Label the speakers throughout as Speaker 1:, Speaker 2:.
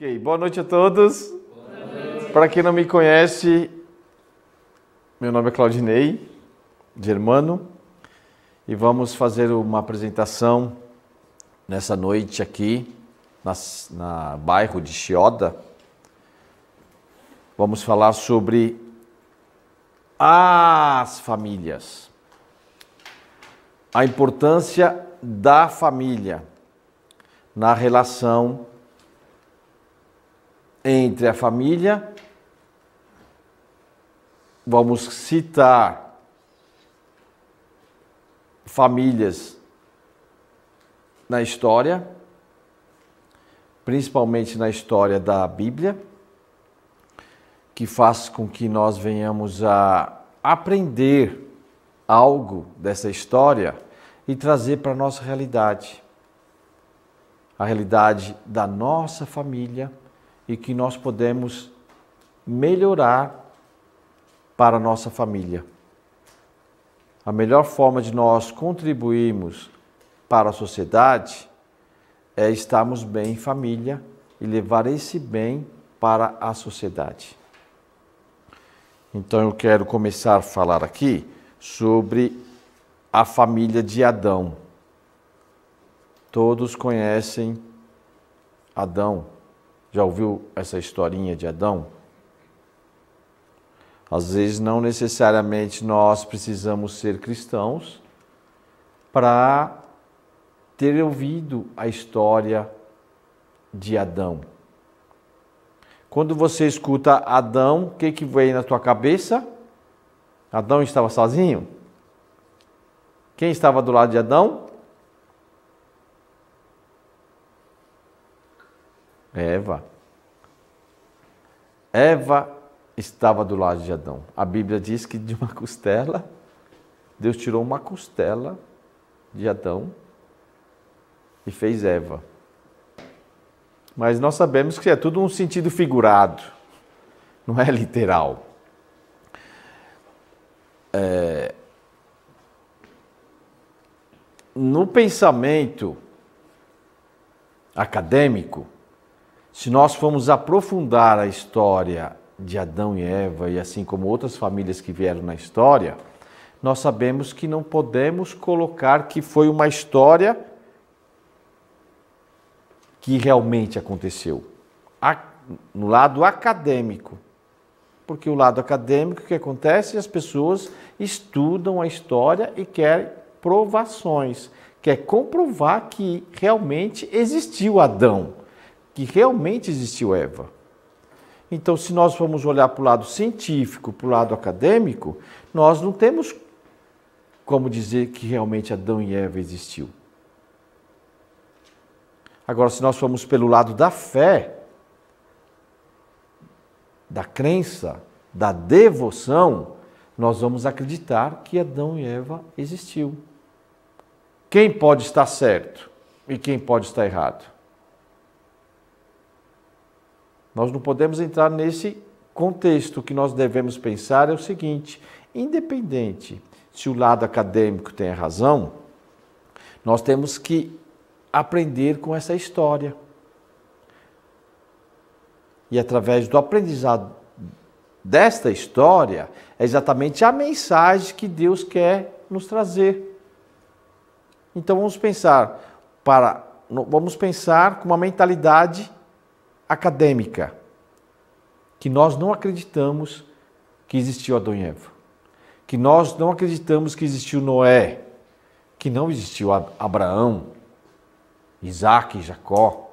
Speaker 1: Ok, boa noite a todos. Para quem não me conhece, meu nome é Claudinei Germano e vamos fazer uma apresentação nessa noite aqui na bairro de Chioda. Vamos falar sobre as famílias, a importância da família na relação entre a família. Vamos citar famílias na história, principalmente na história da Bíblia, que faz com que nós venhamos a aprender algo dessa história e trazer para a nossa realidade, a realidade da nossa família, e que nós podemos melhorar para a nossa família. A melhor forma de nós contribuirmos para a sociedade é estarmos bem em família e levar esse bem para a sociedade. Então eu quero começar a falar aqui sobre a família de Adão. Todos conhecem Adão. Já ouviu essa historinha de Adão? Às vezes não necessariamente nós precisamos ser cristãos para ter ouvido a história de Adão. Quando você escuta Adão, o que vem na tua cabeça? Adão estava sozinho? Quem estava do lado de Adão? Eva. Eva estava do lado de Adão. A Bíblia diz que de uma costela, Deus tirou uma costela de Adão e fez Eva. Mas nós sabemos que é tudo um sentido figurado, não é literal. No pensamento acadêmico, se nós formos aprofundar a história de Adão e Eva, e assim como outras famílias que vieram na história, nós sabemos que não podemos colocar que foi uma história que realmente aconteceu. No lado acadêmico. Porque o lado acadêmico, o que acontece? As pessoas estudam a história e querem provações, quer comprovar que realmente existiu Adão, que realmente existiu Eva. Então, se nós formos olhar para o lado científico, para o lado acadêmico, nós não temos como dizer que realmente Adão e Eva existiu. Agora, se nós formos pelo lado da fé, da crença, da devoção, nós vamos acreditar que Adão e Eva existiu. Quem pode estar certo e quem pode estar errado? Nós não podemos entrar nesse contexto. O que nós devemos pensar é o seguinte: independente se o lado acadêmico tem a razão, nós temos que aprender com essa história. E através do aprendizado desta história, é exatamente a mensagem que Deus quer nos trazer. Então vamos pensar com uma mentalidade acadêmica, que nós não acreditamos que existiu Adão e Eva, que nós não acreditamos que existiu Noé, que não existiu Abraão, Isaac e Jacó,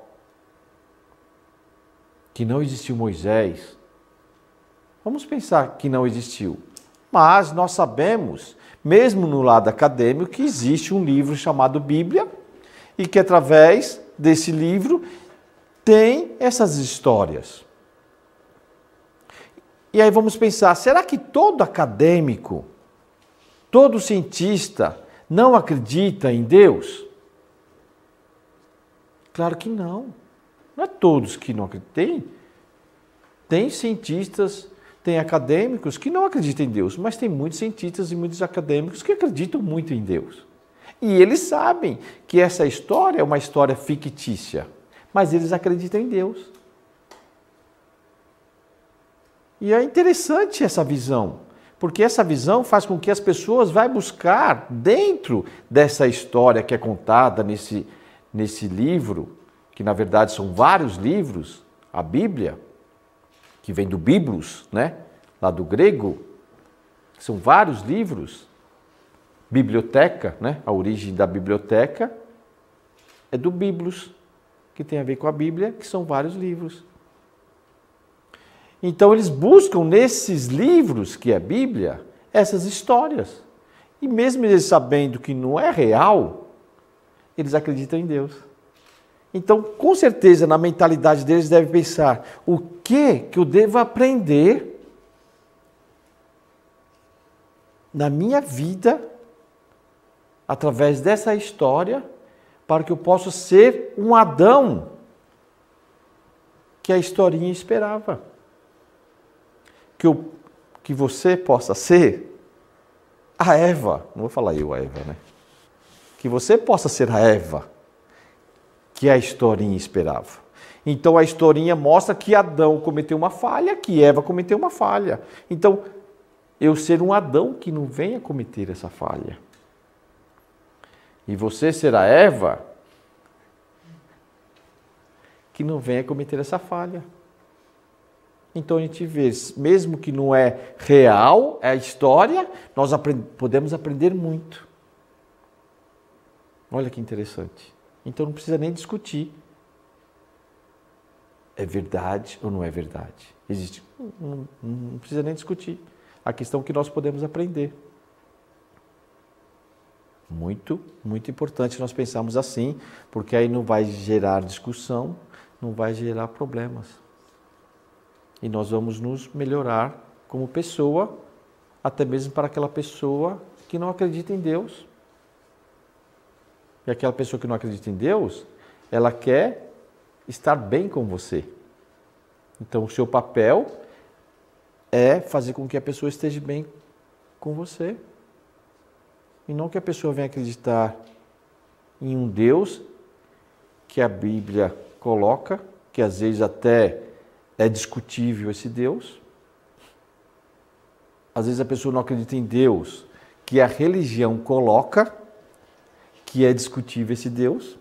Speaker 1: que não existiu Moisés. Vamos pensar que não existiu. Mas nós sabemos, mesmo no lado acadêmico, que existe um livro chamado Bíblia e que através desse livro tem essas histórias. E aí vamos pensar, será que todo acadêmico, todo cientista não acredita em Deus? Claro que não. Não é todos que não acreditam. Tem cientistas, tem acadêmicos que não acreditam em Deus, mas tem muitos cientistas e muitos acadêmicos que acreditam muito em Deus. E eles sabem que essa história é uma história fictícia, mas eles acreditam em Deus. E é interessante essa visão, porque essa visão faz com que as pessoas vão buscar dentro dessa história que é contada nesse livro, que na verdade são vários livros, a Bíblia, que vem do Biblos, né? Lá do grego, são vários livros, biblioteca, né? A origem da biblioteca é do Biblos, que tem a ver com a Bíblia, que são vários livros. Então eles buscam nesses livros, que é a Bíblia, essas histórias. E mesmo eles sabendo que não é real, eles acreditam em Deus. Então, com certeza, na mentalidade deles deve pensar, o que eu devo aprender na minha vida, através dessa história, para que eu possa ser um Adão que a historinha esperava. Que você possa ser a Eva, não vou falar eu a Eva, né? Que você possa ser a Eva que a historinha esperava. Então a historinha mostra que Adão cometeu uma falha, que Eva cometeu uma falha. Então, eu ser um Adão que não venha cometer essa falha. E você ser a Eva que não venha cometer essa falha. Então a gente vê, mesmo que não é real, é a história, nós podemos aprender muito. Olha que interessante. Então não precisa nem discutir. É verdade ou não é verdade? Existe. Não precisa nem discutir. A questão é que nós podemos aprender. Muito, muito importante nós pensarmos assim, porque aí não vai gerar discussão, não vai gerar problemas. E nós vamos nos melhorar como pessoa, até mesmo para aquela pessoa que não acredita em Deus. E aquela pessoa que não acredita em Deus, ela quer estar bem com você. Então, o seu papel é fazer com que a pessoa esteja bem com você. E não que a pessoa venha acreditar em um Deus que a Bíblia coloca, que às vezes até é discutível esse Deus. Às vezes a pessoa não acredita em Deus, que a religião coloca, que é discutível esse Deus.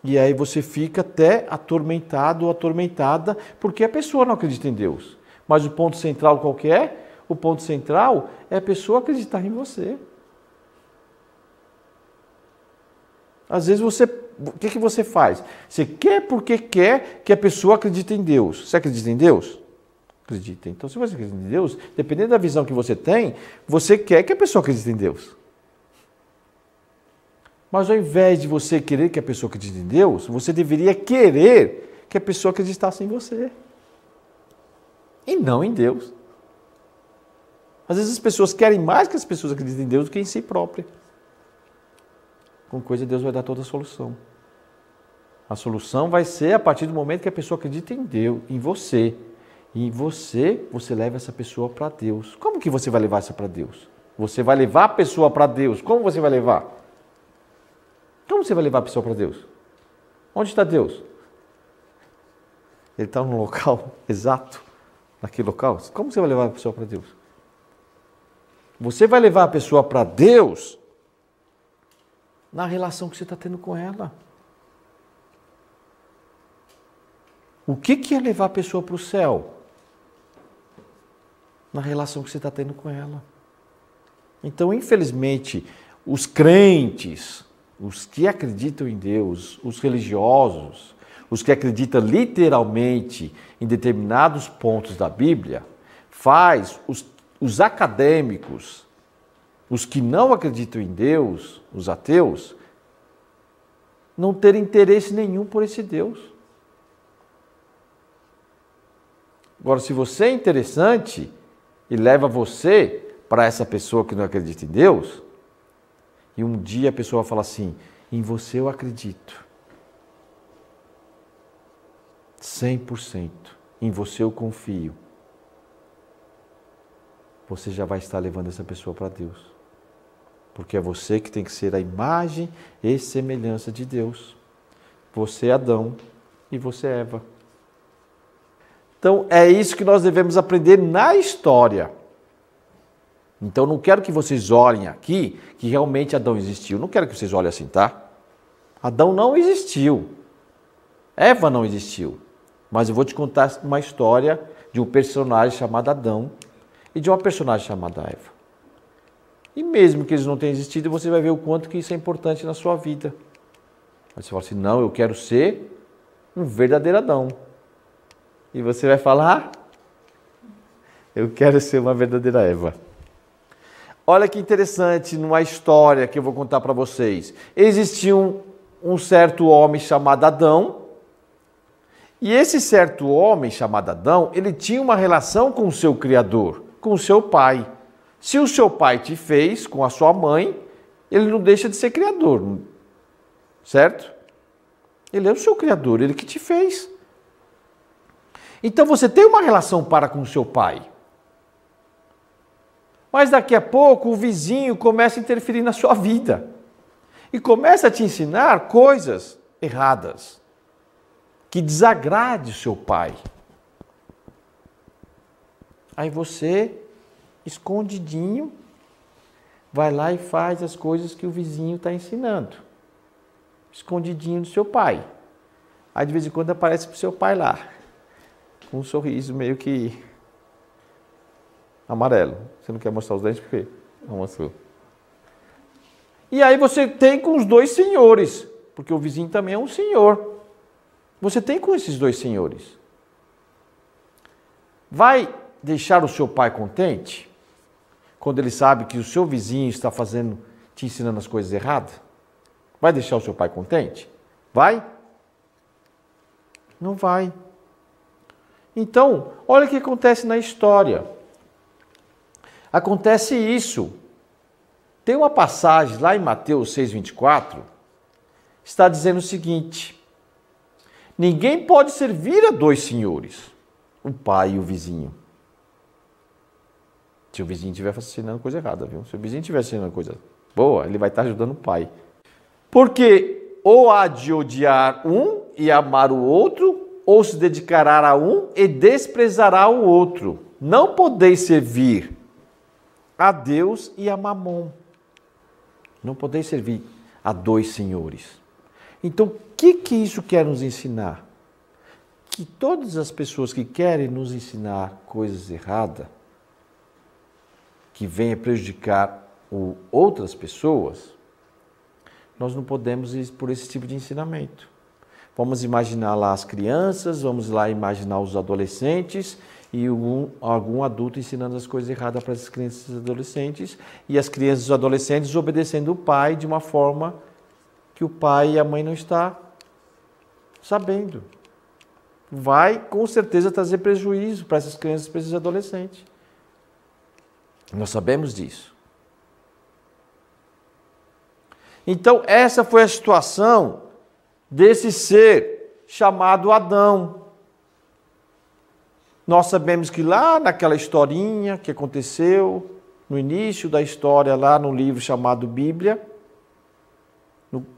Speaker 1: E aí você fica até atormentado ou atormentada, porque a pessoa não acredita em Deus. Mas o ponto central qual que é? O ponto central é a pessoa acreditar em você. Às vezes o que você faz? Você quer porque quer que a pessoa acredite em Deus. Você acredita em Deus? Acredita. Então, se você acredita em Deus, dependendo da visão que você tem, você quer que a pessoa acredite em Deus. Mas ao invés de você querer que a pessoa acredite em Deus, você deveria querer que a pessoa acreditasse em você. E não em Deus. Às vezes as pessoas querem mais que as pessoas acreditem em Deus do que em si própria. Com coisa Deus vai dar toda a solução. A solução vai ser a partir do momento que a pessoa acredita em Deus, em você. E em você leva essa pessoa para Deus. Como que você vai levar essa para Deus? Você vai levar a pessoa para Deus. Como você vai levar? Como você vai levar a pessoa para Deus? Onde está Deus? Ele está no local exato, naquele local. Como você vai levar a pessoa para Deus? Você vai levar a pessoa para Deus na relação que você está tendo com ela. O que é levar a pessoa para o céu? Na relação que você está tendo com ela. Então, infelizmente, os crentes, os que acreditam em Deus, os religiosos, os que acreditam literalmente em determinados pontos da Bíblia, faz os acadêmicos, os que não acreditam em Deus, os ateus, não terem interesse nenhum por esse Deus. Agora, se você é interessante e leva você para essa pessoa que não acredita em Deus, e um dia a pessoa fala assim, em você eu acredito, 100%, em você eu confio, você já vai estar levando essa pessoa para Deus. Porque é você que tem que ser a imagem e semelhança de Deus. Você é Adão e você é Eva. Então, é isso que nós devemos aprender na história. Então, não quero que vocês olhem aqui que realmente Adão existiu. Não quero que vocês olhem assim, tá? Adão não existiu. Eva não existiu. Mas eu vou te contar uma história de um personagem chamado Adão e de uma personagem chamada Eva. E mesmo que eles não tenham existido, você vai ver o quanto que isso é importante na sua vida. Aí você fala assim, não, eu quero ser um verdadeiro Adão. E você vai falar, eu quero ser uma verdadeira Eva. Olha que interessante, numa história que eu vou contar para vocês. Existia um certo homem chamado Adão, e esse certo homem chamado Adão, ele tinha uma relação com o seu Criador, com o seu pai. Se o seu pai te fez com a sua mãe, ele não deixa de ser Criador, certo? Ele é o seu Criador, ele que te fez. Então você tem uma relação para com o seu pai. Mas daqui a pouco o vizinho começa a interferir na sua vida. E começa a te ensinar coisas erradas. Que desagrade o seu pai. Aí você, escondidinho, vai lá e faz as coisas que o vizinho está ensinando. Escondidinho do seu pai. Aí de vez em quando aparece para o seu pai lá. Com um sorriso meio que amarelo. Você não quer mostrar os dentes por quê? Não mostrou. E aí você tem com os dois senhores, porque o vizinho também é um senhor. Você tem com esses dois senhores. Vai deixar o seu pai contente quando ele sabe que o seu vizinho está te ensinando as coisas erradas? Vai deixar o seu pai contente? Vai? Não vai. Então, olha o que acontece na história. Acontece isso. Tem uma passagem lá em Mateus 6,24, está dizendo o seguinte: ninguém pode servir a dois senhores, o pai e o vizinho. Se o vizinho estiver ensinando coisa errada, viu? Se o vizinho estiver ensinando coisa boa, ele vai estar ajudando o pai. Porque ou há de odiar um e amar o outro, ou se dedicará a um e desprezará o outro. Não podeis servir a Deus e a Mamon. Não podeis servir a dois senhores. Então, o que isso quer nos ensinar? Que todas as pessoas que querem nos ensinar coisas erradas, que venham prejudicar outras pessoas, nós não podemos ir por esse tipo de ensinamento. Vamos imaginar lá as crianças, vamos lá imaginar os adolescentes e algum adulto ensinando as coisas erradas para as crianças e adolescentes, e as crianças e os adolescentes obedecendo o pai de uma forma que o pai e a mãe não estão sabendo. Vai, com certeza, trazer prejuízo para essas crianças e para esses adolescentes. Nós sabemos disso. Então, essa foi a situação desse ser chamado Adão. Nós sabemos que lá naquela historinha que aconteceu, no início da história, lá no livro chamado Bíblia,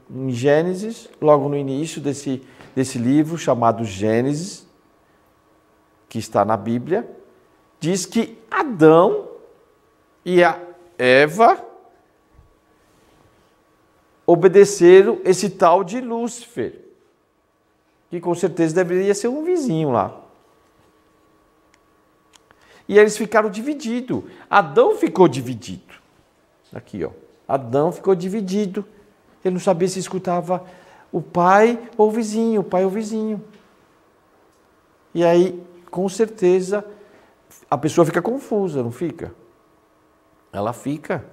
Speaker 1: em Gênesis, logo no início desse livro chamado Gênesis, que está na Bíblia, diz que Adão e a Eva obedeceram esse tal de Lúcifer, que com certeza deveria ser um vizinho lá. E eles ficaram divididos. Adão ficou dividido. Aqui, ó. Adão ficou dividido. Ele não sabia se escutava o pai ou o vizinho, o pai ou o vizinho. E aí, com certeza, a pessoa fica confusa, não fica? Ela fica.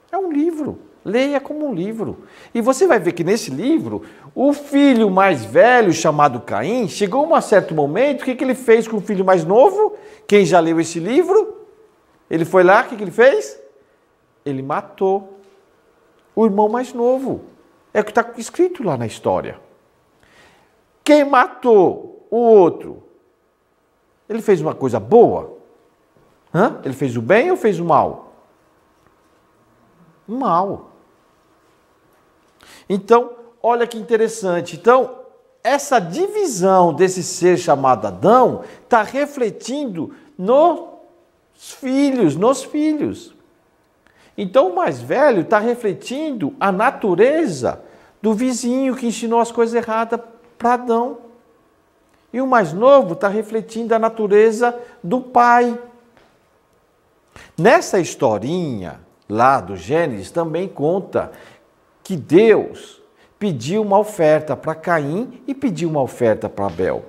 Speaker 1: É um livro. Leia como um livro. E você vai ver que nesse livro, o filho mais velho, chamado Caim, chegou a um certo momento, o que ele fez com o filho mais novo? Quem já leu esse livro? Ele foi lá, o que ele fez? Ele matou o irmão mais novo. É o que está escrito lá na história. Quem matou o outro? Ele fez uma coisa boa? Ele fez o bem ou fez o mal? Mal. Então, olha que interessante. Então, essa divisão desse ser chamado Adão está refletindo nos filhos. Então o mais velho está refletindo a natureza do vizinho que ensinou as coisas erradas para Adão. E o mais novo está refletindo a natureza do pai. Nessa historinha lá do Gênesis também conta que Deus pediu uma oferta para Caim e pediu uma oferta para Abel.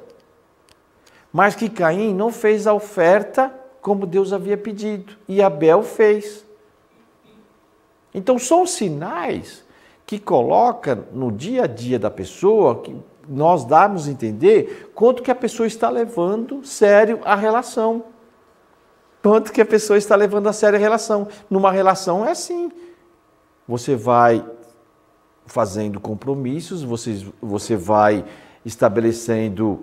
Speaker 1: Mas que Caim não fez a oferta como Deus havia pedido e Abel fez. Então são sinais que coloca no dia a dia da pessoa, que nós damos a entender quanto que a pessoa está levando sério a relação. Quanto que a pessoa está levando a sério a relação. Numa relação é assim. Você vai fazendo compromissos, você vai estabelecendo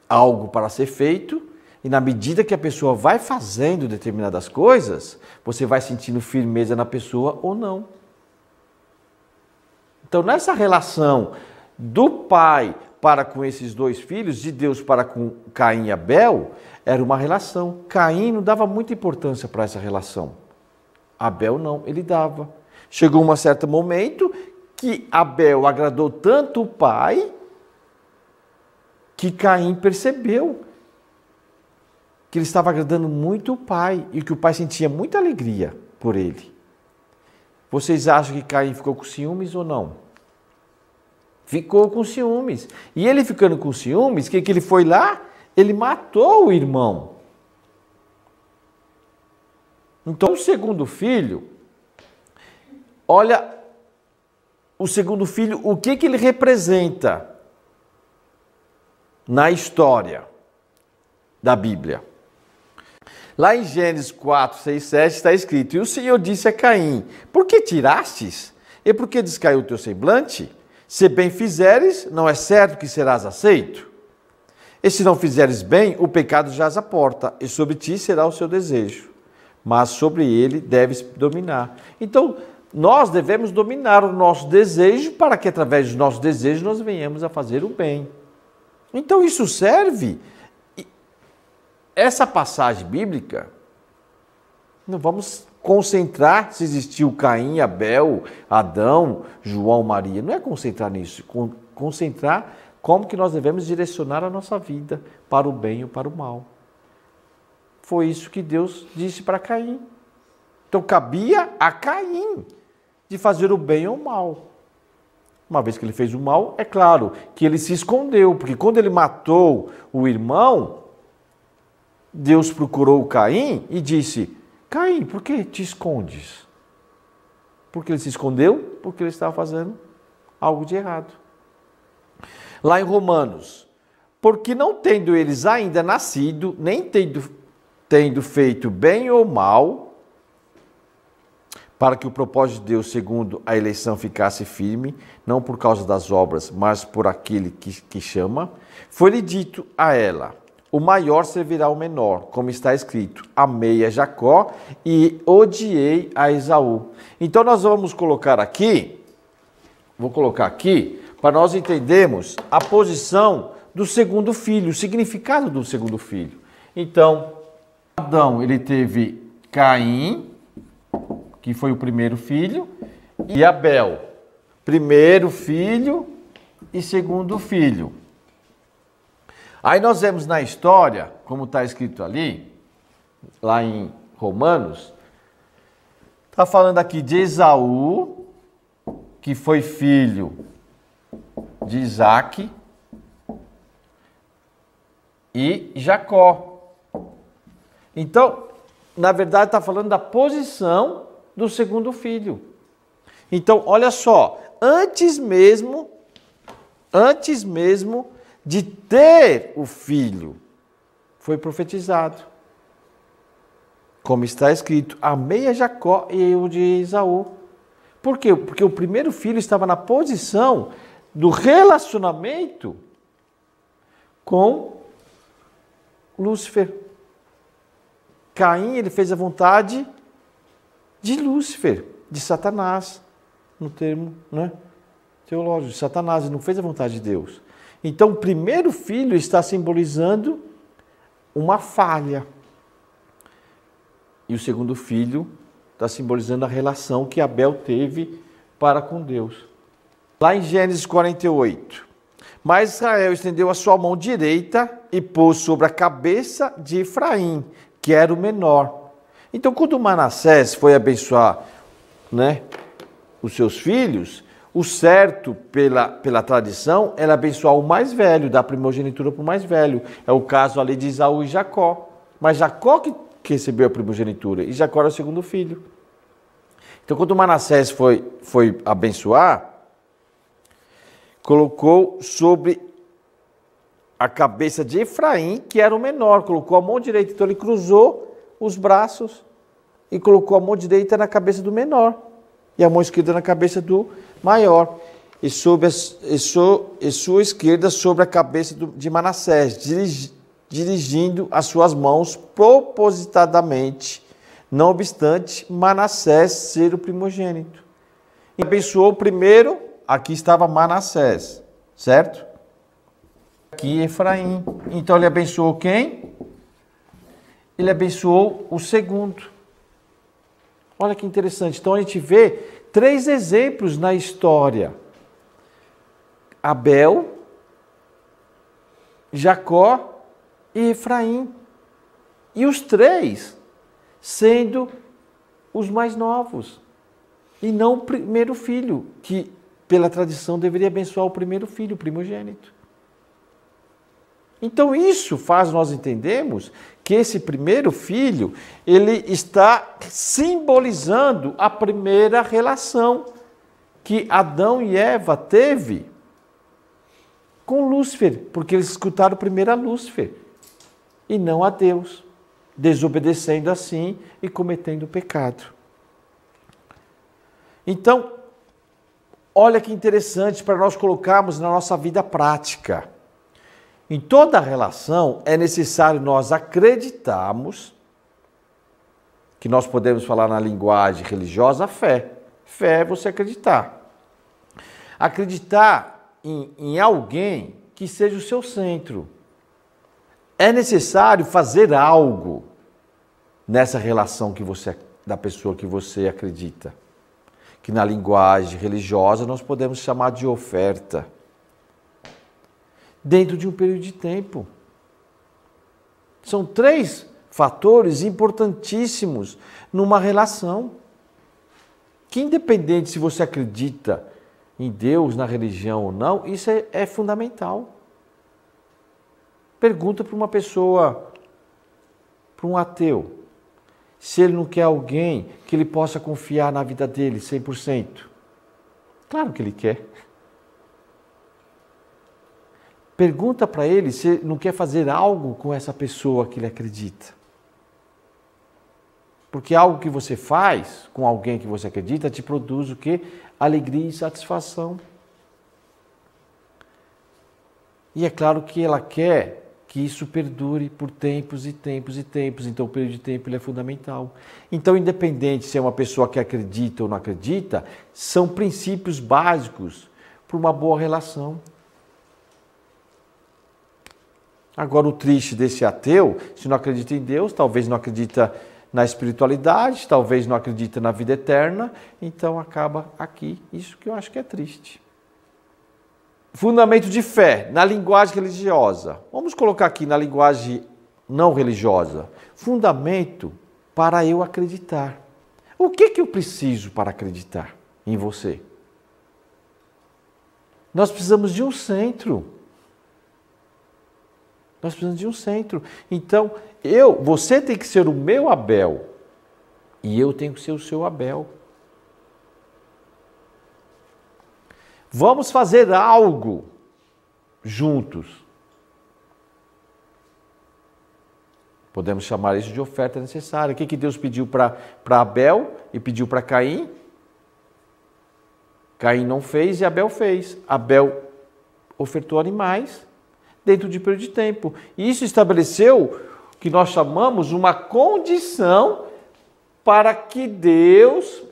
Speaker 1: algo para ser feito, e na medida que a pessoa vai fazendo determinadas coisas, você vai sentindo firmeza na pessoa ou não. Então, nessa relação do pai para com esses dois filhos, de Deus para com Caim e Abel, era uma relação. Caim não dava muita importância para essa relação. Abel não, ele dava. Chegou um certo momento que Abel agradou tanto o pai que Caim percebeu que ele estava agradando muito o pai e que o pai sentia muita alegria por ele. Vocês acham que Caim ficou com ciúmes ou não? Ficou com ciúmes. E ele ficando com ciúmes, o que ele foi lá? Ele matou o irmão. Então o segundo filho, olha, o segundo filho, o que ele representa na história da Bíblia? Lá em Gênesis 4, 6, 7 está escrito: e o Senhor disse a Caim: por que tirastes? E por que descaiu o teu semblante? Se bem fizeres, não é certo que serás aceito? E se não fizeres bem, o pecado jaz à porta, e sobre ti será o seu desejo, mas sobre ele deves dominar. Então, nós devemos dominar o nosso desejo para que através do nosso desejo nós venhamos a fazer o bem. Então isso serve, essa passagem bíblica, não vamos concentrar se existiu Caim, Abel, Adão, João, Maria. Não é concentrar nisso, concentrar como que nós devemos direcionar a nossa vida para o bem ou para o mal. Foi isso que Deus disse para Caim. Então cabia a Caim de fazer o bem ou o mal. Uma vez que ele fez o mal, é claro que ele se escondeu, porque quando ele matou o irmão, Deus procurou Caim e disse: Caim, por que te escondes? Porque ele se escondeu? Porque ele estava fazendo algo de errado. Lá em Romanos: porque não tendo eles ainda nascido, nem tendo feito bem ou mal, para que o propósito de Deus, segundo a eleição, ficasse firme, não por causa das obras, mas por aquele que chama, foi-lhe dito a ela: o maior servirá ao menor, como está escrito: amei a Jacó e odiei a Esaú. Então nós vamos colocar aqui, para nós entendermos a posição do segundo filho, o significado do segundo filho. Então, Adão, ele teve Caim, que foi o primeiro filho, e Abel, primeiro filho e segundo filho. Aí nós vemos na história, como está escrito ali, lá em Romanos, está falando aqui de Esaú, que foi filho de Isaac, e Jacó. Então, na verdade, está falando da posição do segundo filho. Então, olha só, antes mesmo de ter o filho, foi profetizado. Como está escrito: amei a Jacó e eu de Esaú. Por quê? Porque o primeiro filho estava na posição do relacionamento com Lúcifer. Caim, ele fez a vontade de Lúcifer, de Satanás, no termo, né? teológico de Satanás, ele não fez a vontade de Deus. Então, o primeiro filho está simbolizando uma falha. E o segundo filho está simbolizando a relação que Abel teve para com Deus. Lá em Gênesis 48. Mas Israel estendeu a sua mão direita e pôs sobre a cabeça de Efraim, que era o menor. Então, quando Manassés foi abençoar, os seus filhos, o certo, pela tradição, era abençoar o mais velho, dar primogenitura para o mais velho. É o caso ali de Esaú e Jacó. Mas Jacó que recebeu a primogenitura, e Jacó era o segundo filho. Então, quando Manassés foi abençoar, colocou sobre a cabeça de Efraim, que era o menor, colocou a mão direita. Então, ele cruzou os braços e colocou a mão direita na cabeça do menor e a mão esquerda na cabeça do maior, e sua esquerda sobre a cabeça de Manassés, dirigindo as suas mãos propositadamente, não obstante Manassés ser o primogênito. E abençoou primeiro, aqui estava Manassés, certo? Aqui Efraim. Então ele abençoou quem? Ele abençoou o segundo. Olha que interessante. Então a gente vê 3 exemplos na história: Abel, Jacó e Efraim. E os 3 sendo os mais novos. E não o primeiro filho, que pela tradição deveria abençoar o primeiro filho, o primogênito. Então isso faz nós entendermos que esse primeiro filho, ele está simbolizando a primeira relação que Adão e Eva teve com Lúcifer, porque eles escutaram primeiro a Lúcifer e não a Deus, desobedecendo assim e cometendo o pecado. Então, olha que interessante para nós colocarmos na nossa vida prática. Em toda relação é necessário nós acreditarmos, que nós podemos falar na linguagem religiosa, a fé. Fé é você acreditar. Acreditar em alguém que seja o seu centro. É necessário fazer algo nessa relação da pessoa que você acredita. Que na linguagem religiosa nós podemos chamar de oferta. Dentro de um período de tempo. São 3 fatores importantíssimos numa relação. Que independente se você acredita em Deus, na religião ou não, isso é fundamental. Pergunta para uma pessoa, para um ateu, se ele não quer alguém que ele possa confiar na vida dele 100%. Claro que ele quer. Pergunta para ele se ele não quer fazer algo com essa pessoa que ele acredita. Porque algo que você faz com alguém que você acredita te produz o quê? Alegria e satisfação. E é claro que ela quer que isso perdure por tempos e tempos e tempos. Então o período de tempo ele é fundamental. Então, independente se é uma pessoa que acredita ou não acredita, são princípios básicos para uma boa relação. Agora, o triste desse ateu, se não acredita em Deus, talvez não acredita na espiritualidade, talvez não acredita na vida eterna, então acaba aqui. Isso que eu acho que é triste. Fundamento de fé, na linguagem religiosa. Vamos colocar aqui na linguagem não religiosa. Fundamento para eu acreditar. O que eu preciso para acreditar em você? Nós precisamos de um centro. Nós precisamos de um centro. Então, você tem que ser o meu Abel e eu tenho que ser o seu Abel. Vamos fazer algo juntos. Podemos chamar isso de oferta necessária. O que Deus pediu para Abel e pediu para Caim? Caim não fez e Abel fez. Abel ofertou animais dentro de um período de tempo. E isso estabeleceu o que nós chamamos uma condição para que Deus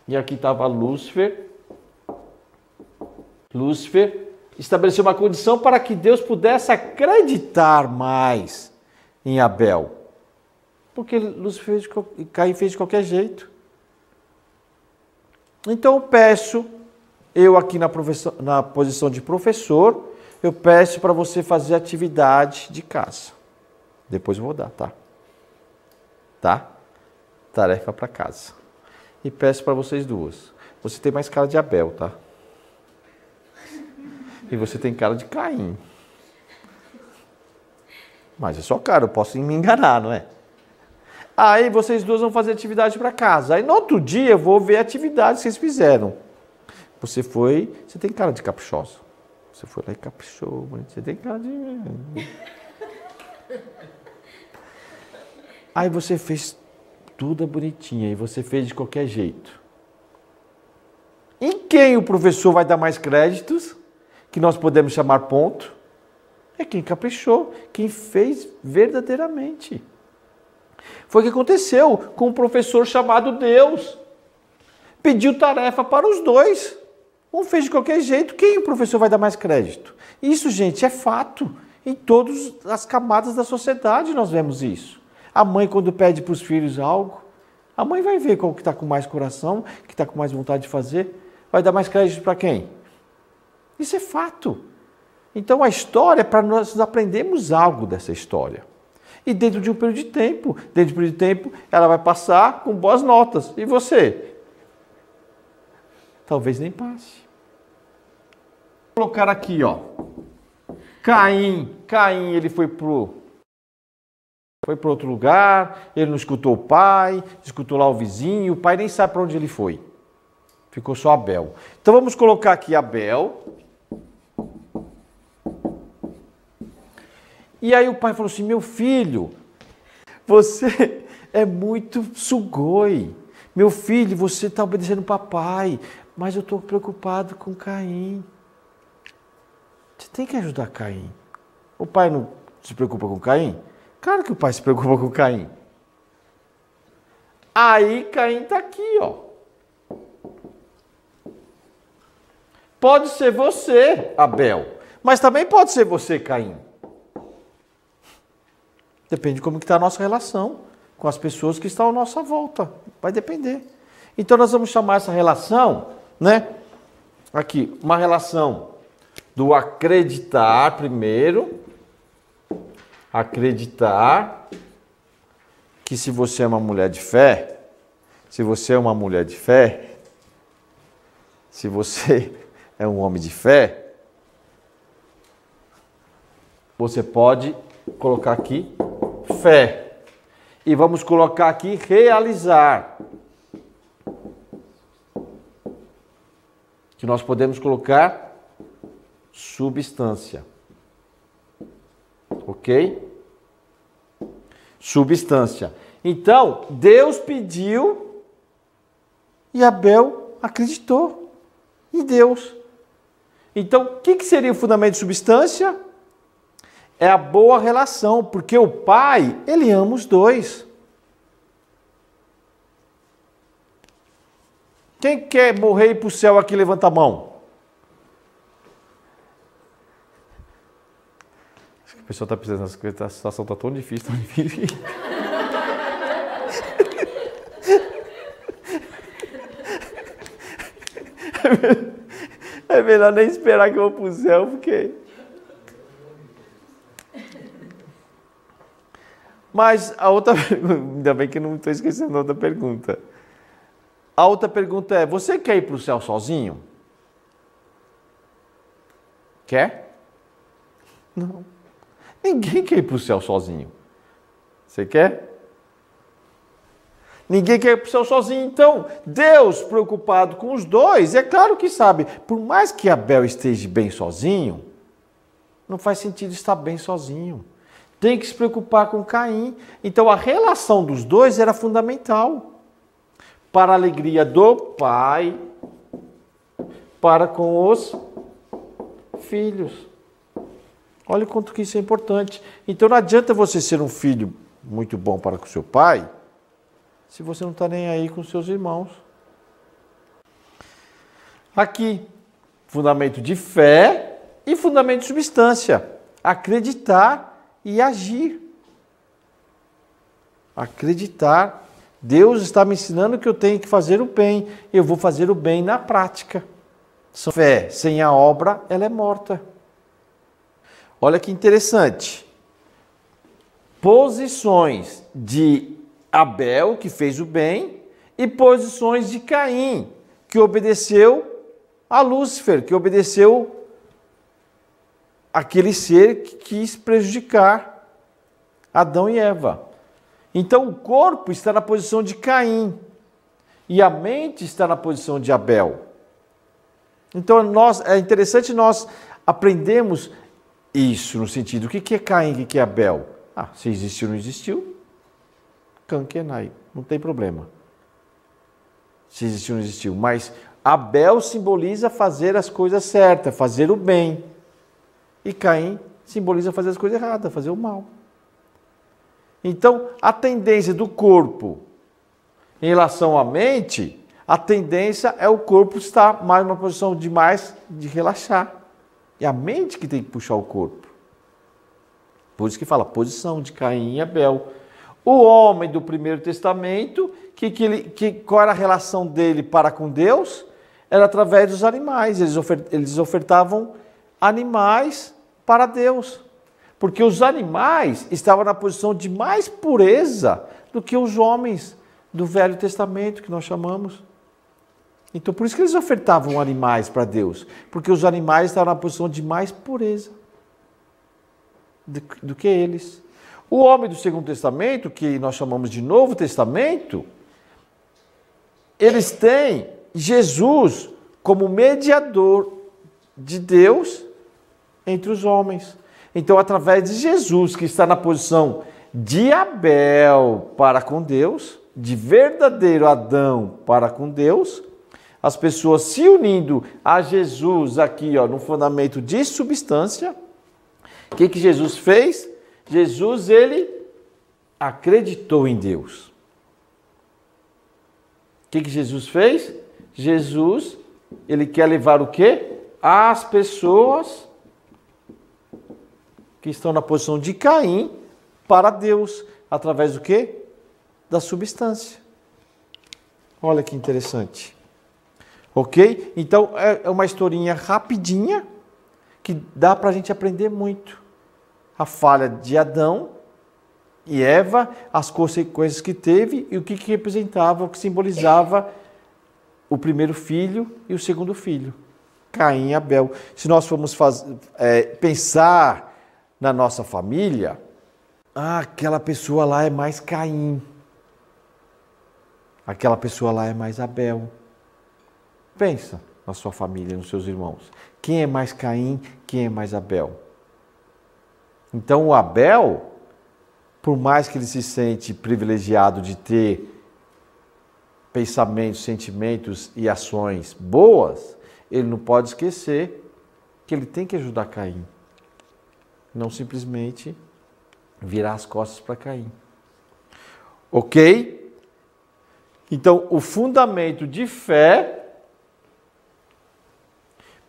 Speaker 1: E aqui estava Lúcifer. Lúcifer estabeleceu uma condição para que Deus pudesse acreditar mais em Abel. Porque Lúcifer e Caim fez de qualquer jeito. Então eu peço, eu aqui na posição de professor, eu peço para você fazer atividade de casa. Depois eu vou dar, tá? Tá? Tarefa para casa. E peço para vocês duas. Você tem mais cara de Abel, tá? E você tem cara de Caim. Mas é só cara, eu posso me enganar, não é? Aí vocês duas vão fazer atividade para casa. Aí no outro dia eu vou ver a atividade que vocês fizeram. Você tem cara de caprichosa. Você foi lá e caprichou, você tem cara de... Aí você fez tudo bonitinha e você fez de qualquer jeito. Em quem o professor vai dar mais créditos, que nós podemos chamar ponto, é quem caprichou, quem fez verdadeiramente. Foi o que aconteceu com um professor chamado Deus. Pediu tarefa para os dois. Um fez de qualquer jeito, quem o professor vai dar mais crédito? Isso, gente, é fato. Em todas as camadas da sociedade nós vemos isso. A mãe, quando pede para os filhos algo, a mãe vai ver qual que está com mais coração, que está com mais vontade de fazer. Vai dar mais crédito para quem? Isso é fato. Então a história é para nós aprendermos algo dessa história. E dentro de um período de tempo, ela vai passar com boas notas. E você? Talvez nem passe. Vou colocar aqui, ó. Caim, ele foi para outro lugar, ele não escutou o pai, escutou lá o vizinho, o pai nem sabe para onde ele foi. Ficou só Abel. Então vamos colocar aqui Abel. E aí o pai falou assim, meu filho, você é muito sugoi. Meu filho, você está obedecendo o papai, mas eu estou preocupado com Caim. Você tem que ajudar Caim. O pai não se preocupa com Caim? Claro que o pai se preocupa com Caim. Aí Caim está aqui, ó. Pode ser você, Abel, mas também pode ser você, Caim. Depende de como está a nossa relação com as pessoas que estão à nossa volta. Vai depender. Então nós vamos chamar essa relação, né? Aqui, uma relação do acreditar primeiro. Acreditar que se você é uma mulher de fé, se você é uma mulher de fé, se você é um homem de fé, você pode colocar aqui fé. E vamos colocar aqui realizar. Que nós podemos colocar substância. Ok? Substância. Então, Deus pediu e Abel acreditou em Deus. Então, o que seria o fundamento de substância? É a boa relação, porque o pai, ele ama os dois. Quem quer morrer e ir para o céu aqui, levanta a mão. Acho que o pessoal está pensando, a situação está tão difícil, tão difícil. É melhor nem esperar que eu vou para o céu, porque... Mas a outra pergunta, ainda bem que eu não estou esquecendo a outra pergunta. A outra pergunta é, você quer ir para o céu sozinho? Quer? Não. Ninguém quer ir para o céu sozinho. Você quer? Ninguém quer ir para o céu sozinho. Então, Deus, preocupado com os dois, é claro que sabe, por mais que Abel esteja bem sozinho, não faz sentido estar bem sozinho. Tem que se preocupar com Caim. Então, a relação dos dois era fundamental para a alegria do pai, para com os filhos. Olha o quanto que isso é importante. Então, não adianta você ser um filho muito bom para com seu pai, se você não está nem aí com seus irmãos. Aqui, fundamento de fé e fundamento de substância. Acreditar e agir. Acreditar. Deus está me ensinando que eu tenho que fazer o bem. Eu vou fazer o bem na prática. Fé sem a obra, ela é morta. Olha que interessante. Posições de Abel, que fez o bem, e posições de Caim, que obedeceu a Lúcifer, que obedeceu aquele ser que quis prejudicar Adão e Eva. Então o corpo está na posição de Caim e a mente está na posição de Abel. Então é interessante nós aprendermos isso no sentido, o que é Caim, o que é Abel? Se existiu ou não existiu, Kankenai, não tem problema. Se existiu ou não existiu, mas Abel simboliza fazer as coisas certas, fazer o bem. E Caim simboliza fazer as coisas erradas, fazer o mal. Então, a tendência do corpo em relação à mente, a tendência é o corpo estar mais numa posição de relaxar. É a mente que tem que puxar o corpo. Por isso que fala posição de Caim e Abel. O homem do Primeiro Testamento, qual era a relação dele para com Deus? Era através dos animais. Eles ofertavam animais para Deus. Porque os animais estavam na posição de mais pureza do que os homens do Velho Testamento, que nós chamamos. Então, por isso que eles ofertavam animais para Deus. Porque os animais estavam na posição de mais pureza do que eles. O homem do Segundo Testamento, que nós chamamos de Novo Testamento, eles têm Jesus como mediador de Deus entre os homens. Então, através de Jesus, que está na posição de Abel para com Deus, de verdadeiro Adão para com Deus, as pessoas se unindo a Jesus aqui, no fundamento de substância. O que Jesus fez? Jesus, ele acreditou em Deus. O que Jesus fez? Jesus, ele quer levar o quê? As pessoas que estão na posição de Caim para Deus, através do quê? Da substância. Olha que interessante. Ok? Então, é uma historinha rapidinha que dá para a gente aprender muito. A falha de Adão e Eva, as consequências que teve e o que representava, o que simbolizava o primeiro filho e o segundo filho, Caim e Abel. Se nós formos pensar na nossa família, aquela pessoa lá é mais Caim, aquela pessoa lá é mais Abel. Pensa na sua família, nos seus irmãos. Quem é mais Caim, quem é mais Abel? Então o Abel, por mais que ele se sente privilegiado de ter pensamentos, sentimentos e ações boas, ele não pode esquecer que ele tem que ajudar Caim. Não simplesmente virar as costas para Caim. Ok? Então, o fundamento de fé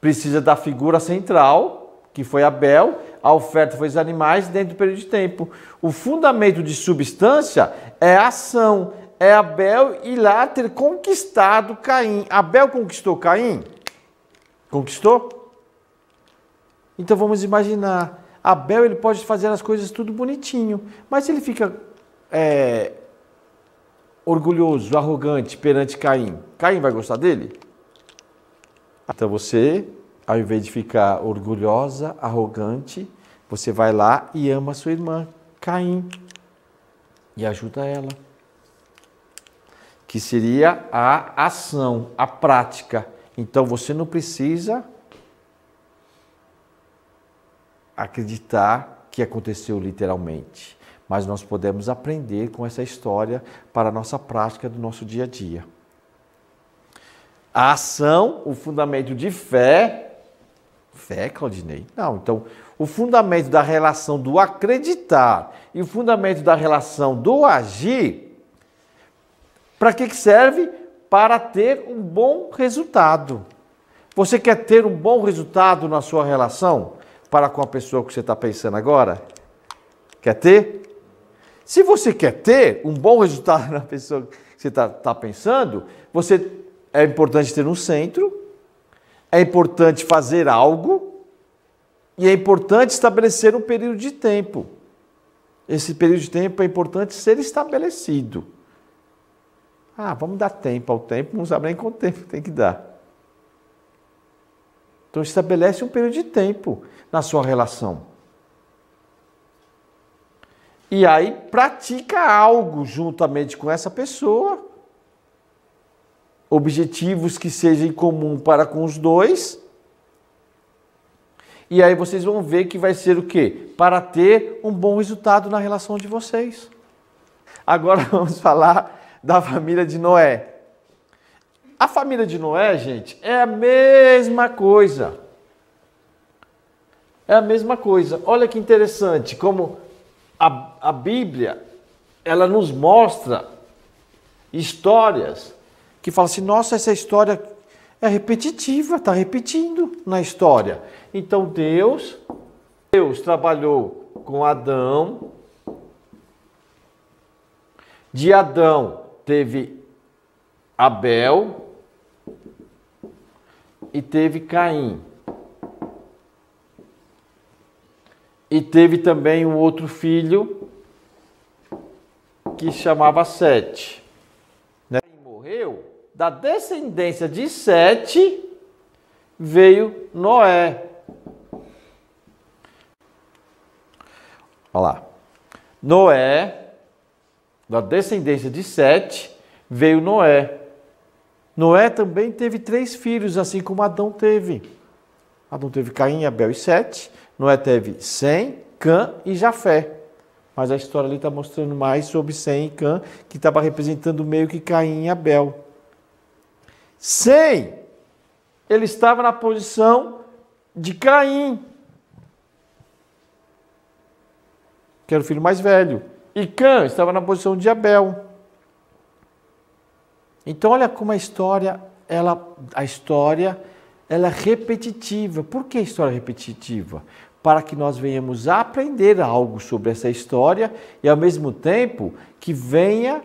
Speaker 1: precisa da figura central, que foi Abel, a oferta foi os animais dentro do período de tempo. O fundamento de substância é a ação, é Abel ir lá ter conquistado Caim. Abel conquistou Caim? Conquistou? Então vamos imaginar, Abel ele pode fazer as coisas tudo bonitinho, mas se ele fica orgulhoso, arrogante perante Caim, Caim vai gostar dele? Então você, ao invés de ficar orgulhosa, arrogante, você vai lá e ama a sua irmã, Caim, e ajuda ela. Que seria a ação, a prática. Então você não precisa acreditar que aconteceu literalmente, mas nós podemos aprender com essa história para a nossa prática do nosso dia a dia. A ação, o fundamento de fé, Claudinei? Não, então o fundamento da relação do acreditar e o fundamento da relação do agir, para que serve? Para ter um bom resultado, Você quer ter um bom resultado na sua relação para com a pessoa que você está pensando agora? Quer ter? Se você quer ter um bom resultado na pessoa que você está pensando, é importante ter um centro, é importante fazer algo e é importante estabelecer um período de tempo. Esse período de tempo é importante ser estabelecido. Vamos dar tempo ao tempo, não sabe nem quanto tempo tem que dar. Então estabelece um período de tempo na sua relação. E aí pratica algo juntamente com essa pessoa, objetivos que sejam em comum para com os dois. E aí vocês vão ver que vai ser o quê? Para ter um bom resultado na relação de vocês. Agora vamos falar da família de Noé. A família de Noé, gente, é a mesma coisa. É a mesma coisa. Olha que interessante, como a Bíblia, ela nos mostra histórias que falam assim, nossa, essa história é repetitiva, está repetindo na história. Então Deus trabalhou com Adão, de Adão teve Abel e teve Caim. E teve também um outro filho que chamava Sete. Ele morreu, da descendência de Sete veio Noé. Olha lá. Noé, da descendência de Sete, veio Noé. Noé também teve 3 filhos, assim como Adão teve. Adão teve Caim, Abel e Sete. Noé teve Sem, Cã e Jafé. Mas a história ali está mostrando mais sobre Sem e Cã, que estava representando meio que Caim e Abel. Sem, ele estava na posição de Caim, que era o filho mais velho. E Cã estava na posição de Abel. Então olha como a história ela é repetitiva. Por que a história é repetitiva? Para que nós venhamos a aprender algo sobre essa história e ao mesmo tempo que venha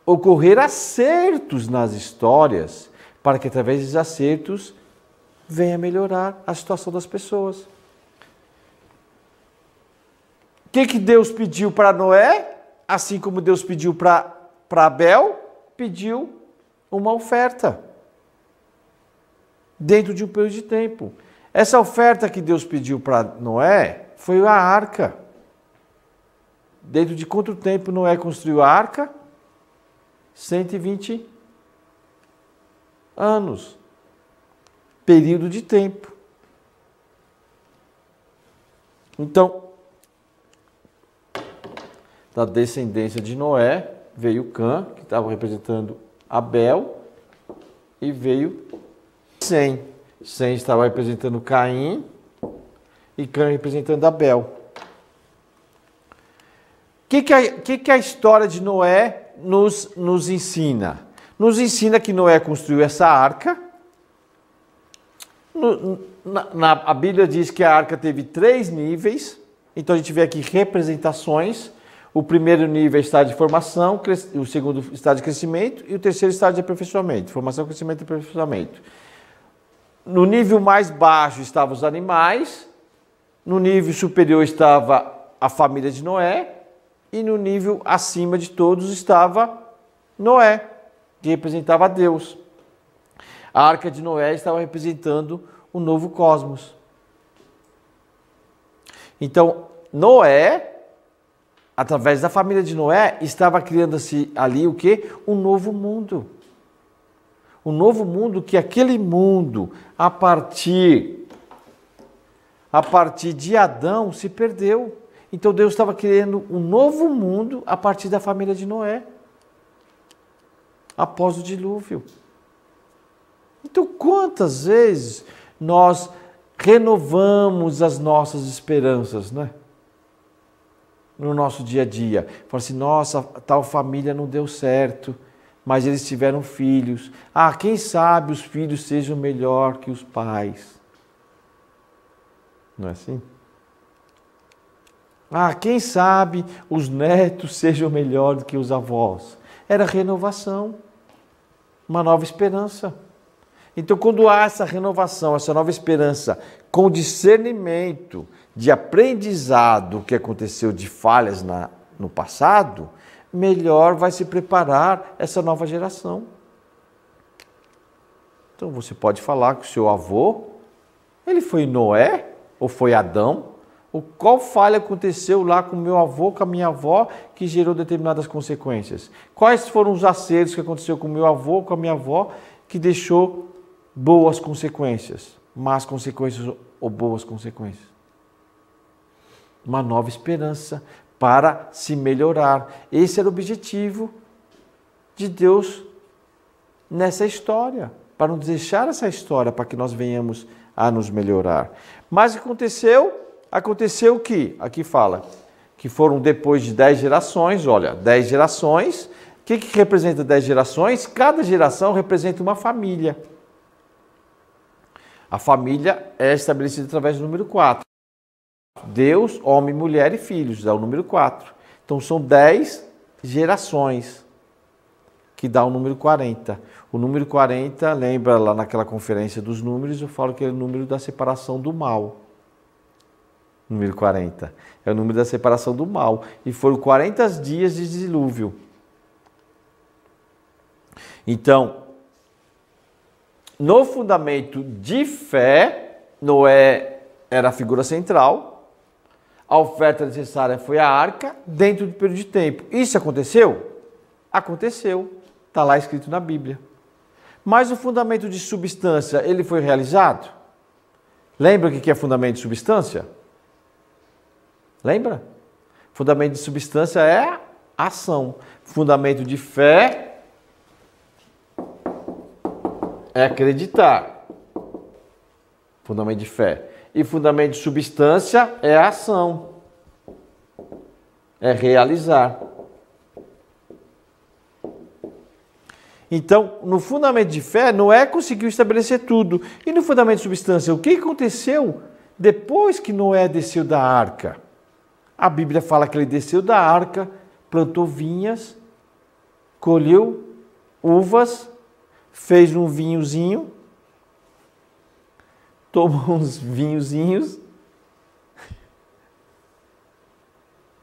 Speaker 1: ocorrer acertos nas histórias, para que através dos acertos venha melhorar a situação das pessoas. O que Deus pediu para Noé? Assim como Deus pediu para Abel, pediu uma oferta dentro de um período de tempo. Essa oferta que Deus pediu para Noé foi a arca. Dentro de quanto tempo Noé construiu a arca? 120 anos. Período de tempo. Então, da descendência de Noé veio Cã, que estava representando Abel, e veio Sem. Sem estava representando Caim e Cã representando Abel. O que a história de Noé nos ensina? Nos ensina que Noé construiu essa arca. A Bíblia diz que a arca teve 3 níveis. Então a gente vê aqui representações. O primeiro nível é estágio de formação, o segundo estágio de crescimento e o terceiro estágio de aperfeiçoamento. Formação, crescimento e aperfeiçoamento. No nível mais baixo estavam os animais, no nível superior estava a família de Noé e no nível acima de todos estava Noé, que representava Deus. A arca de Noé estava representando o novo cosmos. Então, Noé, através da família de Noé, estava criando-se ali o quê? Um novo mundo. Um novo mundo que aquele mundo, a partir de Adão, se perdeu. Então Deus estava criando um novo mundo a partir da família de Noé, após o dilúvio. Então quantas vezes nós renovamos as nossas esperanças, né? No nosso dia a dia. Fala assim, nossa, tal família não deu certo, mas eles tiveram filhos. Ah, quem sabe os filhos sejam melhor que os pais. Não é assim? Ah, quem sabe os netos sejam melhor do que os avós. Era renovação, uma nova esperança. Então, quando há essa renovação, essa nova esperança, com discernimento de aprendizado que aconteceu de falhas no passado, melhor vai se preparar essa nova geração. Então, você pode falar que o seu avô, ele foi Noé ou foi Adão? Qual falha aconteceu lá com o meu avô, com a minha avó, que gerou determinadas consequências? Quais foram os acertos que aconteceu com o meu avô, com a minha avó, que deixou boas consequências? Más consequências ou boas consequências? Uma nova esperança para se melhorar. Esse era o objetivo de Deus nessa história, para nos deixar essa história, para que nós venhamos a nos melhorar. Mas aconteceu que, aqui fala, que foram depois de 10 gerações, olha, 10 gerações. O que representa 10 gerações? Cada geração representa uma família. A família é estabelecida através do número 4. Deus, homem, mulher e filhos, é o número 4. Então são 10 gerações, que dá o número 40. O número 40, lembra lá naquela conferência dos números, eu falo que é o número da separação do mal. Número 40. É o número da separação do mal. E foram 40 dias de dilúvio. Então, no fundamento de fé, Noé era a figura central. A oferta necessária foi a arca dentro do período de tempo. Isso aconteceu? Aconteceu. Está lá escrito na Bíblia. Mas o fundamento de substância, ele foi realizado? Lembra o que é fundamento de substância? Lembra? Fundamento de substância é ação. Fundamento de fé é acreditar. Fundamento de fé. E fundamento de substância é ação. É realizar. Então, no fundamento de fé, Noé conseguiu estabelecer tudo. E no fundamento de substância, o que aconteceu depois que Noé desceu da arca? A Bíblia fala que ele desceu da arca, plantou vinhas, colheu uvas, fez um vinhozinho, tomou uns vinhozinhos,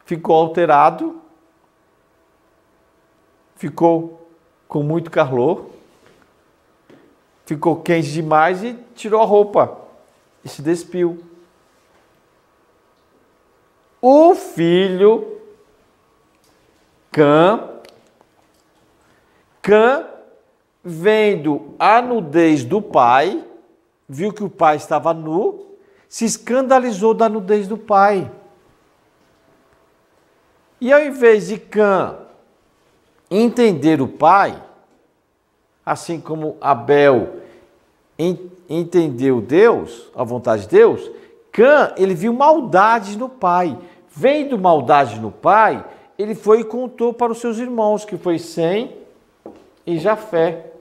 Speaker 1: ficou alterado, ficou com muito calor, ficou quente demais e tirou a roupa e se despiu. O filho Cã, vendo a nudez do pai, viu que o pai estava nu, se escandalizou da nudez do pai. E ao invés de Cã entender o pai, assim como Abel entendeu Deus, a vontade de Deus, Cã, ele viu maldade no pai. Vendo maldade no pai, ele foi e contou para os seus irmãos, que foi Sem e Jafé.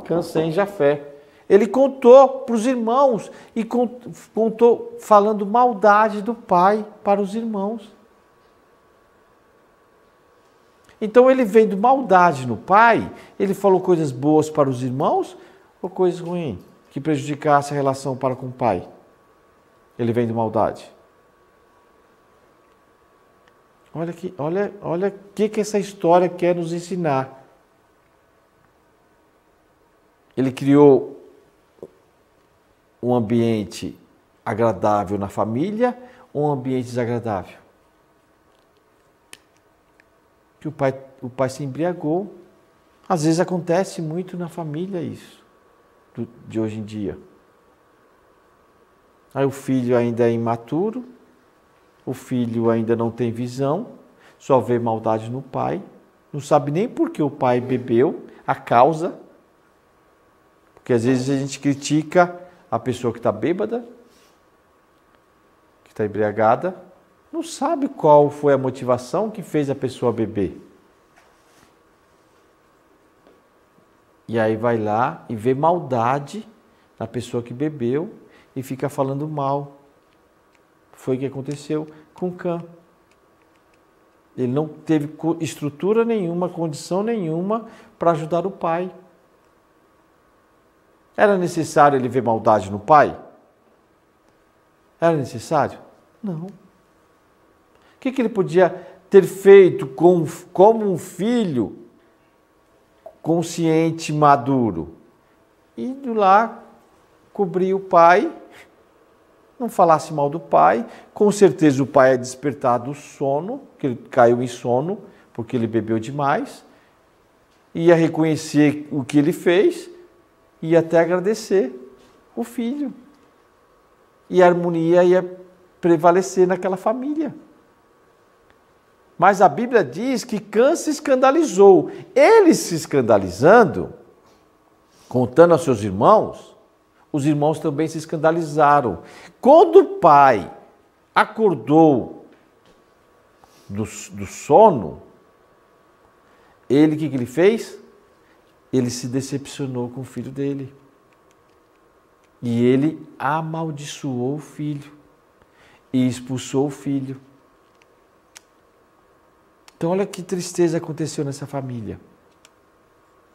Speaker 1: Cã, Sem e Jafé. Ele contou para os irmãos e contou falando maldade do pai para os irmãos. Então ele vendo maldade no pai, ele falou coisas boas para os irmãos ou coisas ruins que prejudicasse a relação para com o pai? Ele vem de maldade. Olha o que essa história quer nos ensinar. Ele criou um ambiente agradável na família ou um ambiente desagradável? Que o pai se embriagou. Às vezes acontece muito na família isso, de hoje em dia. Aí o filho ainda é imaturo, o filho ainda não tem visão, só vê maldade no pai, não sabe nem por que o pai bebeu, a causa. Porque às vezes a gente critica a pessoa que está bêbada, que está embriagada, não sabe qual foi a motivação que fez a pessoa beber. E aí vai lá e vê maldade na pessoa que bebeu e fica falando mal. Foi o que aconteceu com Cã. Ele não teve estrutura nenhuma, condição nenhuma para ajudar o pai. Era necessário ele ver maldade no pai? Era necessário? Não. O que ele podia ter feito como um filho consciente, maduro? Indo lá, cobrir o pai, não falasse mal do pai. Com certeza o pai é despertado do sono, que ele caiu em sono, porque ele bebeu demais. Ia reconhecer o que ele fez e até agradecer o filho. E a harmonia ia prevalecer naquela família. Mas a Bíblia diz que Cã se escandalizou. Ele se escandalizando, contando aos seus irmãos, os irmãos também se escandalizaram. Quando o pai acordou do sono, ele, o que ele fez? Ele se decepcionou com o filho dele. E ele amaldiçoou o filho e expulsou o filho. Então olha que tristeza aconteceu nessa família.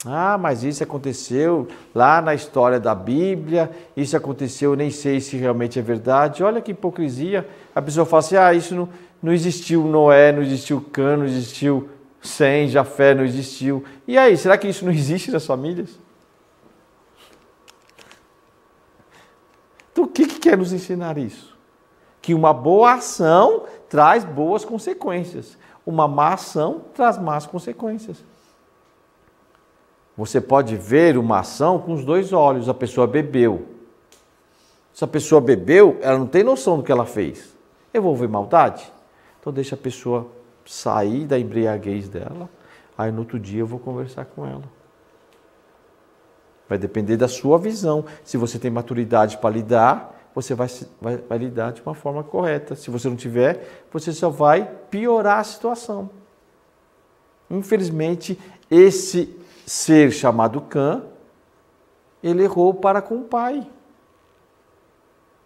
Speaker 1: Ah, mas isso aconteceu lá na história da Bíblia, isso aconteceu, nem sei se realmente é verdade. Olha que hipocrisia. A pessoa fala assim, isso não existiu Noé, não existiu Cã, não existiu Sem, Jafé, não existiu. E aí, será que isso não existe nas famílias? Então o que quer nos ensinar isso? Que uma boa ação traz boas consequências. Uma má ação traz más consequências. Você pode ver uma ação com os dois olhos. A pessoa bebeu. Se a pessoa bebeu, ela não tem noção do que ela fez. Eu vou ver maldade? Então deixa a pessoa sair da embriaguez dela. Aí no outro dia eu vou conversar com ela. Vai depender da sua visão. Se você tem maturidade para lidar, você vai lidar de uma forma correta. Se você não tiver, você só vai piorar a situação. Infelizmente, esse ser chamado Cã, ele errou para com o pai.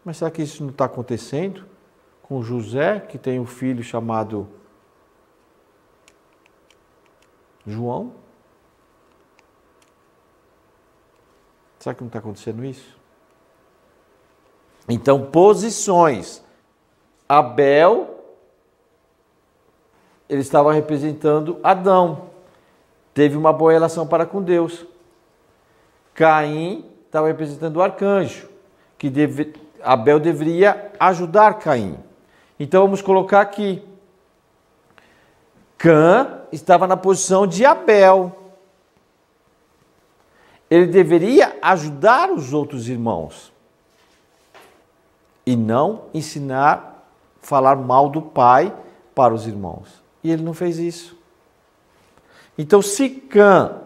Speaker 1: Mas será que isso não está acontecendo com José, que tem um filho chamado João? Será que não está acontecendo isso? Então, posições. Abel, ele estava representando Adão. Teve uma boa relação para com Deus. Caim estava representando o arcanjo, que Abel deveria ajudar Caim. Então vamos colocar aqui. Cã estava na posição de Abel. Ele deveria ajudar os outros irmãos. E não ensinar, falar mal do pai para os irmãos. E ele não fez isso. Então, se Cã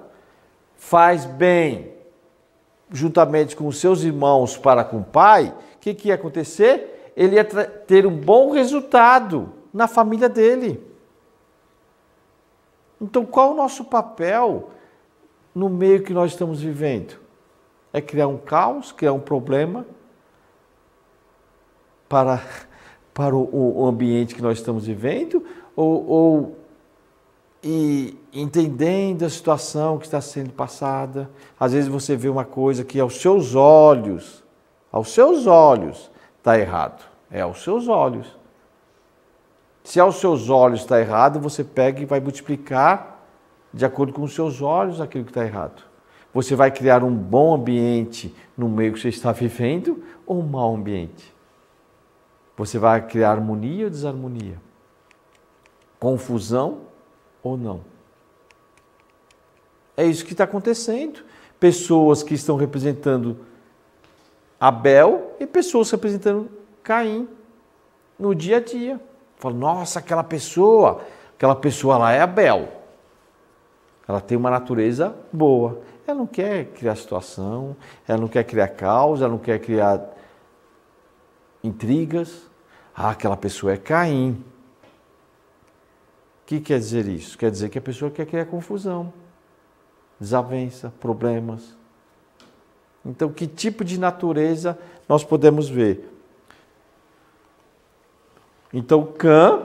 Speaker 1: faz bem juntamente com os seus irmãos para com o pai, o que ia acontecer? Ele ia ter um bom resultado na família dele. Então, qual o nosso papel no meio que nós estamos vivendo? É criar um caos, criar um problema para o ambiente que nós estamos vivendo? E entendendo a situação que está sendo passada, às vezes você vê uma coisa que aos seus olhos está errado. É aos seus olhos. Se aos seus olhos está errado, você pega e vai multiplicar de acordo com os seus olhos aquilo que está errado. Você vai criar um bom ambiente no meio que você está vivendo ou um mau ambiente? Você vai criar harmonia ou desarmonia? Confusão ou não? É isso que está acontecendo. Pessoas que estão representando Abel e pessoas representando Caim no dia a dia. Fala, nossa, aquela pessoa lá é Abel. Ela tem uma natureza boa. Ela não quer criar situação, ela não quer criar caos, ela não quer criar intrigas. Ah, aquela pessoa é Caim. O que quer dizer isso? Quer dizer que a pessoa quer criar confusão. desavença, problemas. Então, que tipo de natureza nós podemos ver? Então, Cã,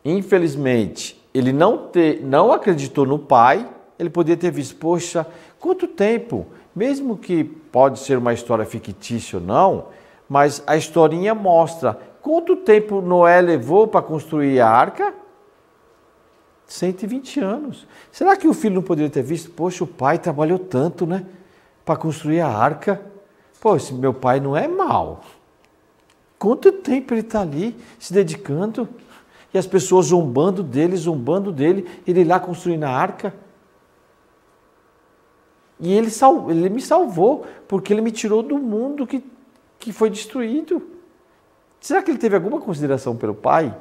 Speaker 1: infelizmente, ele não acreditou no pai. Ele poderia ter visto, poxa, quanto tempo, mesmo que pode ser uma história fictícia ou não, mas a historinha mostra quanto tempo Noé levou para construir a arca? 120 anos. Será que o filho não poderia ter visto, poxa, o pai trabalhou tanto, né, para construir a arca? Pô, esse meu pai não é mau. Quanto tempo ele está ali se dedicando? E as pessoas zombando dele, ele lá construindo a arca. E ele me salvou, porque ele me tirou do mundo que foi destruído. Será que ele teve alguma consideração pelo pai?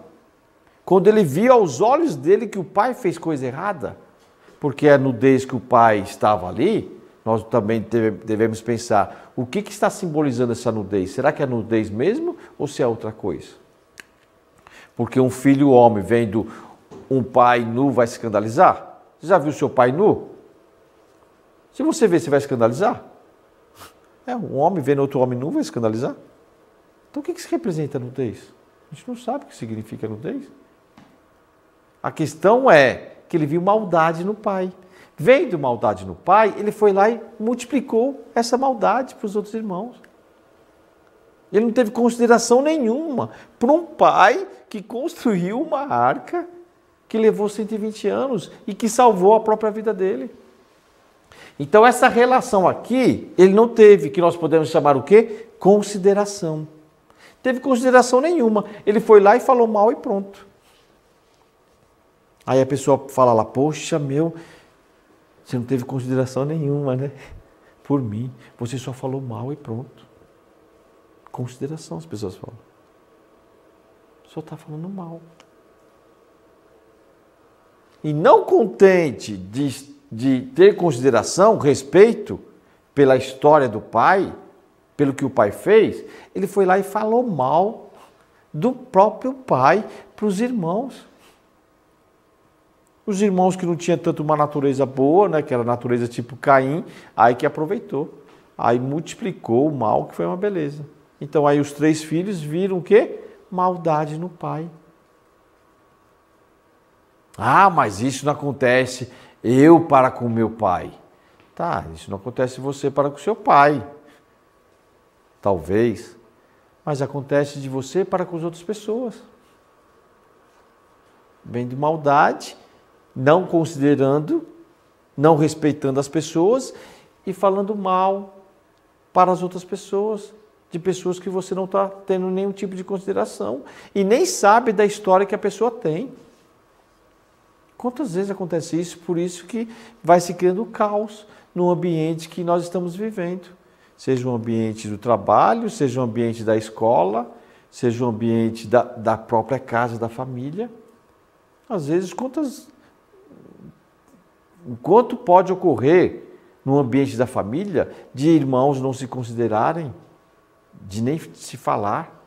Speaker 1: Quando ele viu aos olhos dele que o pai fez coisa errada, porque a nudez que o pai estava ali, nós também devemos pensar, o que está simbolizando essa nudez? Será que é nudez mesmo ou se é outra coisa? Porque um filho homem vendo um pai nu vai se escandalizar? Você já viu seu pai nu? Se você ver, você vai escandalizar? Um homem vendo outro homem nu vai escandalizar? Então o que isso representa a nudez? A gente não sabe o que significa nudez. A questão é que ele viu maldade no pai. Vendo maldade no pai, ele foi lá e multiplicou essa maldade para os outros irmãos. Ele não teve consideração nenhuma para um pai que construiu uma arca que levou 120 anos e que salvou a própria vida dele. Então essa relação aqui, ele não teve, que nós podemos chamar o quê? Consideração. Teve consideração nenhuma. Ele foi lá e falou mal e pronto. Aí a pessoa fala lá, poxa, você não teve consideração nenhuma, né? Por mim, você só falou mal e pronto. Consideração, as pessoas falam. Só está falando mal. E não contente de ter consideração, respeito pela história do pai, pelo que o pai fez, ele foi lá e falou mal do próprio pai para os irmãos. Os irmãos que não tinham tanto uma natureza boa, né, que era natureza tipo Caim, aí que aproveitou. Aí multiplicou o mal, que foi uma beleza. Então aí os 3 filhos viram o quê? Maldade no pai. Ah, mas isso não acontece eu para com meu pai. Tá, isso não acontece você para com seu pai. Talvez. Mas acontece de você para com as outras pessoas. Vem de maldade, não considerando, não respeitando as pessoas e falando mal para as outras pessoas, de pessoas que você não está tendo nenhum tipo de consideração e nem sabe da história que a pessoa tem. Quantas vezes acontece isso? Por isso que vai se criando caos no ambiente que nós estamos vivendo. Seja um ambiente do trabalho, seja um ambiente da escola, seja um ambiente da própria casa, da família. Às vezes, quanto pode ocorrer no ambiente da família de irmãos não se considerarem, de nem se falar?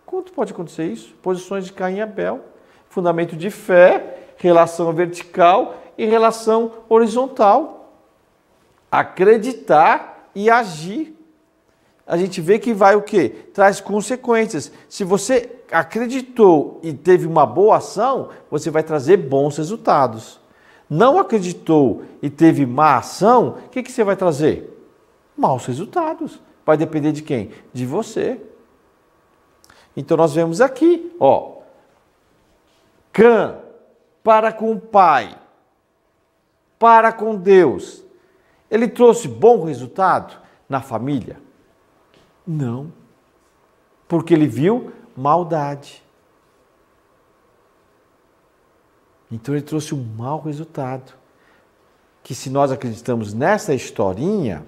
Speaker 1: Quanto pode acontecer isso? Posições de Caim e Abel, fundamento de fé, relação vertical e relação horizontal. Acreditar e agir. A gente vê que vai o quê? Traz consequências. Se você acreditou e teve uma boa ação, você vai trazer bons resultados. Não acreditou e teve má ação, o que você vai trazer? Maus resultados. Vai depender de quem? De você. Então nós vemos aqui, ó, Cã para com o pai, para com Deus. Ele trouxe bom resultado na família? Não. Porque ele viu maldade. Então ele trouxe um mau resultado. Que se nós acreditamos nessa historinha,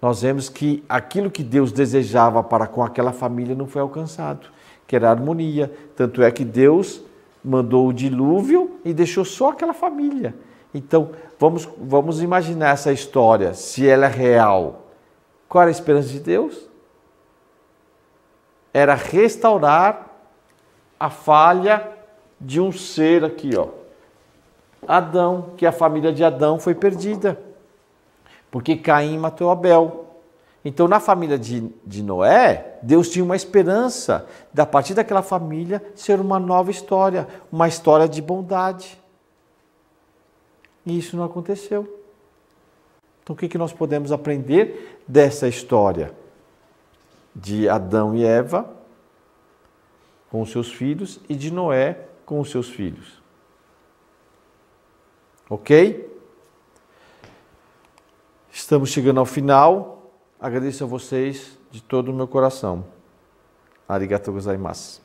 Speaker 1: nós vemos que aquilo que Deus desejava para com aquela família não foi alcançado, que era a harmonia. Tanto é que Deus mandou o dilúvio e deixou só aquela família. Então, vamos imaginar essa história, se ela é real. Qual era a esperança de Deus? Era restaurar a falha de um ser aqui, ó, Adão, que a família de Adão foi perdida, porque Caim matou Abel. Então, na família de Noé, Deus tinha uma esperança de, a partir daquela família, ser uma nova história, uma história de bondade. E isso não aconteceu. Então, o que nós podemos aprender dessa história de Adão e Eva com os seus filhos e de Noé com os seus filhos? Ok? Estamos chegando ao final. Agradeço a vocês de todo o meu coração. Arigatou gozaimasu.